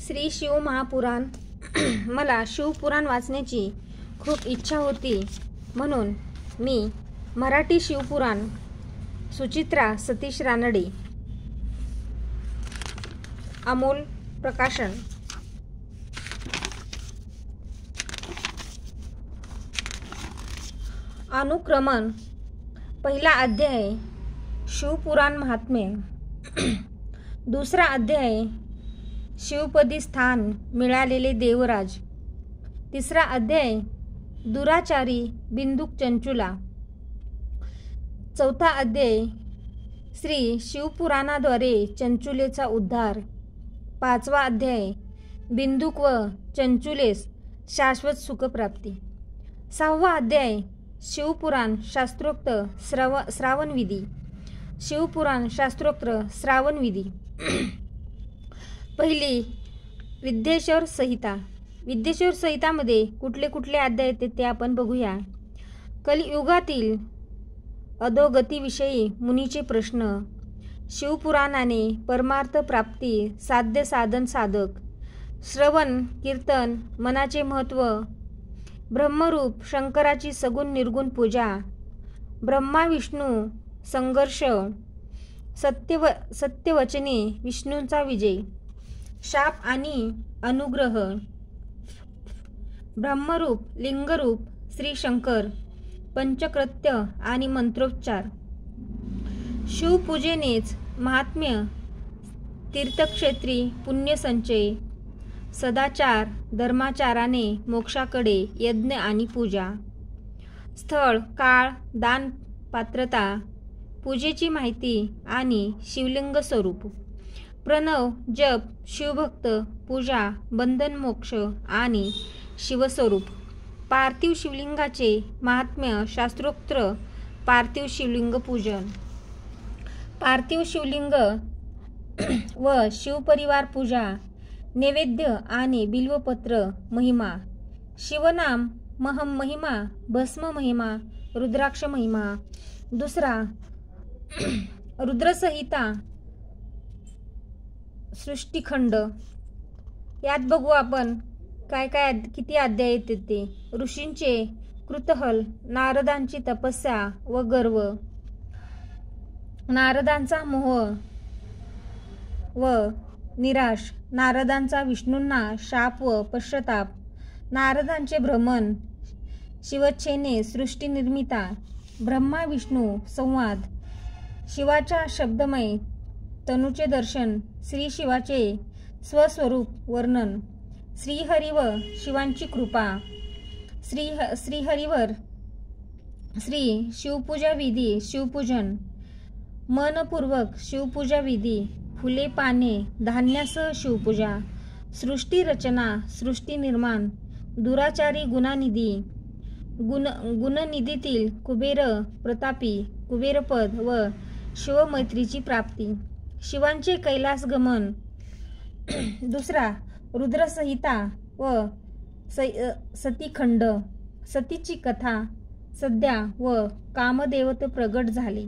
श्री शिव महापुराण मला शिवपुराण वाचण्याची खूप इच्छा होती, म्हणून मी मराठी शिवपुराण सुचित्रा सतीश रानडे, अमोल प्रकाशन, अनुक्रमण। पहिला अध्याय शिवपुराण महात्म्य, दुसरा अध्याय शिवपदी स्थान मिळालेले देवराज, तिसरा अध्याय दुराचारी बिंदुक चंचुला, चौथा अध्याय श्री शिवपुराणाद्वारे चंचुलेचा उद्धार, पाचवा अध्याय बिंदुक व चंचुलेस शाश्वत सुखप्राप्ती, सहावा अध्याय शिवपुराण शास्त्रोक्त श्रावण विधी, शिवपुराण शास्त्रोक्त श्रावण विधी। पहिली विद्येश्वर संहिता। विद्येश्वर संहितामध्ये कुठले कुठले अध्याय येते ते आपण बघूया। कलियुगातील अधोगतीविषयी मुनीचे प्रश्न, शिवपुराणाने परमार्थ प्राप्ती साध्य साधन साधक, श्रवण कीर्तन मनाचे महत्त्व, ब्रह्मरूप शंकराची सगुण निर्गुण पूजा, ब्रह्मा विष्णू संघर्ष, सत्यवचने विष्णूंचा विजय, शाप आणि अनुग्रह, ब्रह्मरूप लिंगरूप श्री शंकर, पंचकृत्य आणि मंत्रोच्चार, शिवपूजेनेच महात्म्य, तीर्थक्षेत्री पुण्यसंचय, सदाचार धर्माचाराने मोक्षाकडे यज्ञ आणि पूजा, स्थळ काळ दान पात्रता, पूजेची माहिती आणि शिवलिंग स्वरूप, प्रणव जप शिवभक्त पूजा बंधन मोक्ष आणि शिवस्वरूप, पार्थिव शिवलिंगाचे महात्म्य शास्त्रोक्त पार्थिव शिवलिंग पूजन, पार्थिव शिवलिंग व शिवपरिवार पूजा, नैवेद्य आणि बिल्वपत्र महिमा, शिवनाम महिमा, भस्म महिमा, रुद्राक्ष महिमा। दुसरा रुद्रसंहिता सृष्टिखंड। यात बघू आपण काय काय किती अध्याय येते ते। ऋषींचे कृतहल, नारदांची तपस्या व गर्व, नारदांचा मोह व निराश, नारदांचा विष्णूंना शाप व पश्चाताप, नारदांचे भ्रमण, शिवच्छेने सृष्टी निर्मिता, ब्रह्मा विष्णू संवाद, शिवाच्या शब्दमय तनुचे दर्शन, श्री शिवाचे स्वस्वरूप वर्णन, श्रीहरी व शिवांची कृपा, श्रीहरीवर श्री शिवपूजा विधी, शिवपूजन, मनपूर्वक शिवपूजा विधी, फुले पाने धान्यासह शिवपूजा, सृष्टी रचना सृष्टी निर्माण, दुराचारी गुणानिधी, गुणनिधीतील कुबेर प्रतापी कुबेरपद व शिवमैत्रीची प्राप्ती, शिवांचे कैलास गमन। दुसरा रुद्रसंहिता व सतीखंड, सतीची कथा, सध्या व कामदेवत प्रगट झाले।